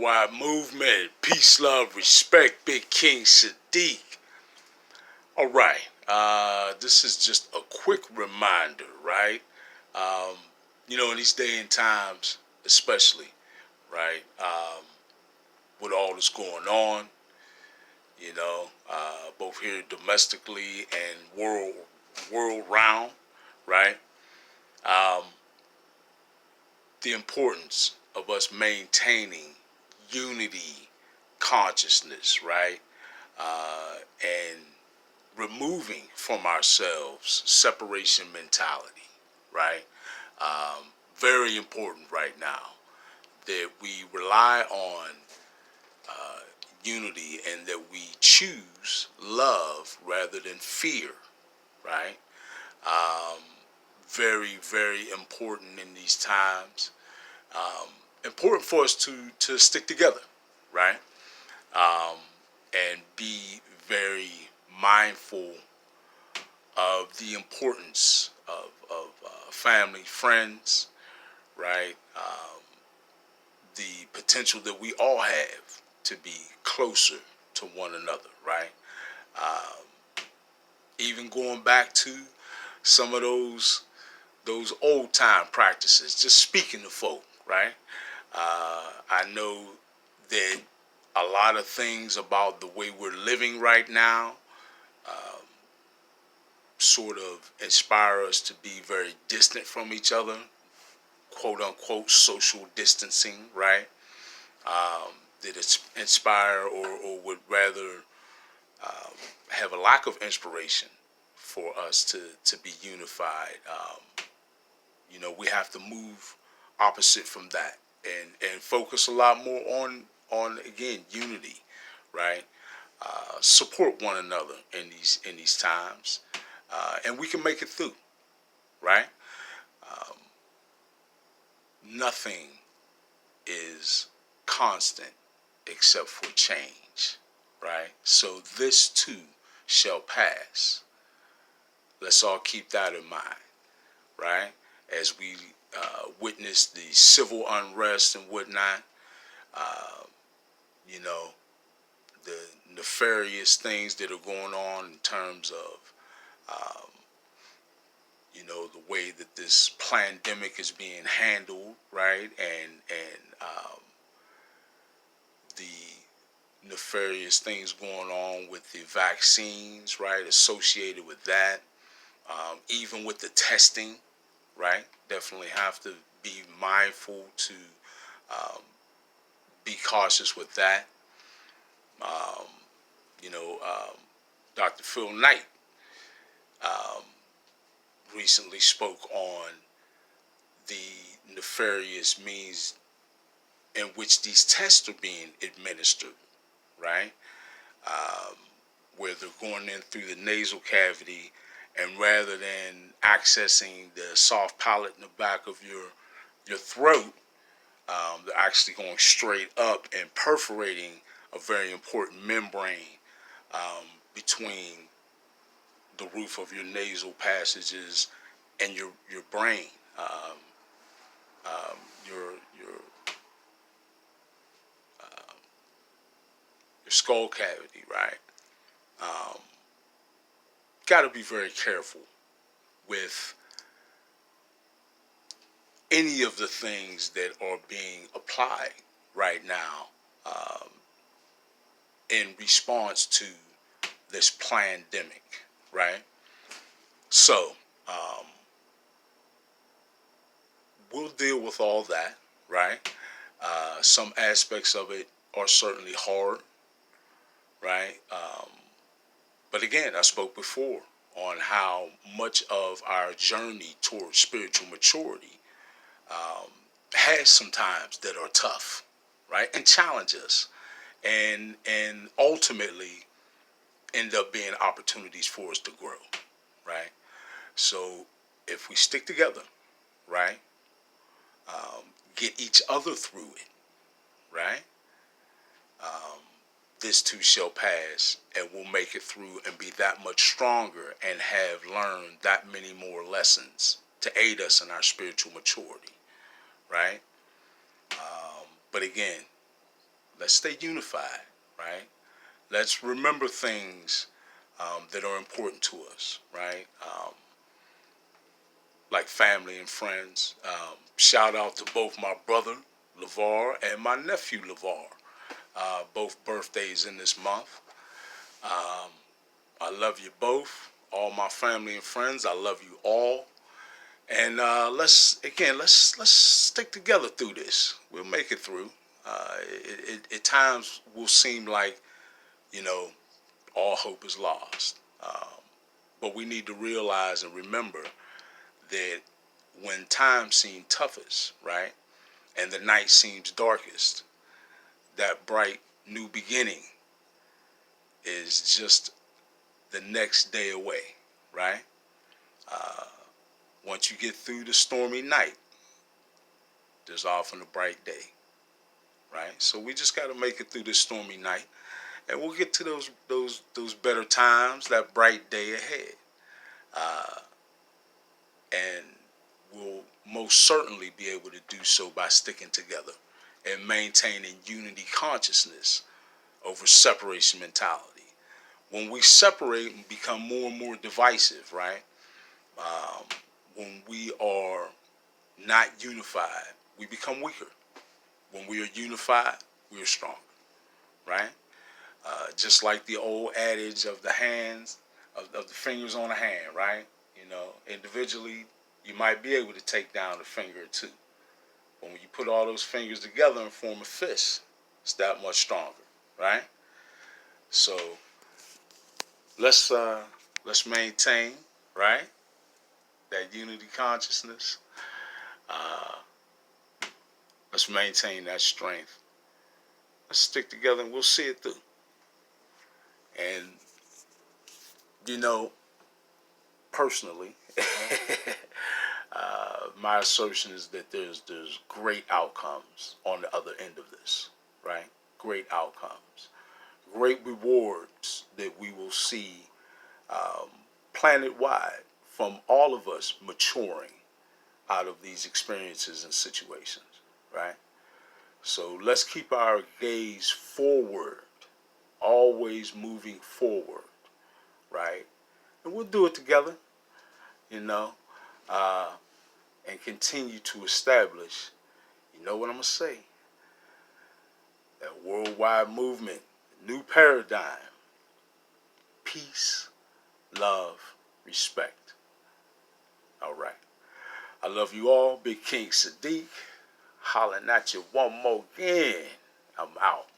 Worldwide movement. Peace, love, respect. Big King Sadiq. All right. This is just a quick reminder, right? Um, in these day and times, especially, right? With all that's going on, both here domestically and world round, right? Um, the importance of us maintaining unity consciousness, right? And removing from ourselves separation mentality, right? Very important right now that we rely on unity and that we choose love rather than fear, right? Um, Very, very important in these times. Important for us to stick together, right? Um, and be very mindful of the importance of family, friends, right? The potential that we all have to be closer to one another, right? Even going back to some of those old time practices, just speaking to folk, right? I know that a lot of things about the way we're living right now sort of inspire us to be very distant from each other, quote unquote social distancing, right? That it's inspire or would rather have a lack of inspiration for us to be unified. We have to move opposite from that and focus a lot more on again unity, right? Support one another in these times, and we can make it through, right? Um, Nothing is constant except for change, right? So this too shall pass. Let's all keep that in mind, right? As we witness the civil unrest and whatnot, uh, you know, the nefarious things that are going on in terms of, um, the way that this pandemic is being handled, right? And the nefarious things going on with the vaccines, right? Associated with that, even with the testing, right? Definitely have to be mindful to um, be cautious with that. Um, you know, um, Dr. Phil Knight um, recently spoke on the nefarious means in which these tests are being administered, right? Um, where they're going in through the nasal cavity, and rather than accessing the soft palate in the back of your throat, they're actually going straight up and perforating a very important membrane between the roof of your nasal passages and your brain, um, um, your uh, your skull cavity, right? Um, Got to be very careful with any of the things that are being applied right now um, in response to this pandemic, right? So um, we'll deal with all that, right? Some aspects of it are certainly hard, right? But again, I spoke before on how much of our journey towards spiritual maturity um, has some times that are tough, right, and challenge us, and ultimately end up being opportunities for us to grow, right? So if we stick together, right, um, get each other through it, right, um, this too shall pass, and we'll make it through and be that much stronger and have learned that many more lessons to aid us in our spiritual maturity, right? But again, let's stay unified, right? Let's remember things that are important to us, right? Like family and friends. Shout out to both my brother, LeVar, and my nephew, LeVar. Both birthdays in this month. Um, I love you both. All my family and friends, I love you all. And let's stick together through this. We'll make it through. At times will seem like, you know, all hope is lost. But we need to realize and remember that when times seem toughest, right, and the night seems darkest, that bright new beginning is just the next day away, right? Uh, Once you get through the stormy night, there's often a bright day, right? So we just got to make it through this stormy night, and we'll get to those better times, that bright day ahead, uh, and we'll most certainly be able to do so by sticking together and maintaining unity consciousness over separation mentality. When we separate and become more and more divisive, right? Um, when we are not unified, we become weaker. When we are unified, we are stronger, right? Just like the old adage of the hands, of the fingers on a hand, right? You know, individually, you might be able to take down a finger or two. But when you put all those fingers together and form a fist, it's that much stronger, right? So let's maintain, right, that unity consciousness. Uh, let's maintain that strength. Let's stick together and we'll see it through. And you know, personally, my assertion is that there's great outcomes on the other end of this, right? Great outcomes, great rewards that we will see um, planet-wide from all of us maturing out of these experiences and situations, right? So let's keep our gaze forward, always moving forward, right? And we'll do it together, you know, uh, and continue to establish, you know what I'm going to say, that worldwide movement, new paradigm, peace, love, respect. All right. I love you all. Big King Sadiq, hollering at you one more again. I'm out.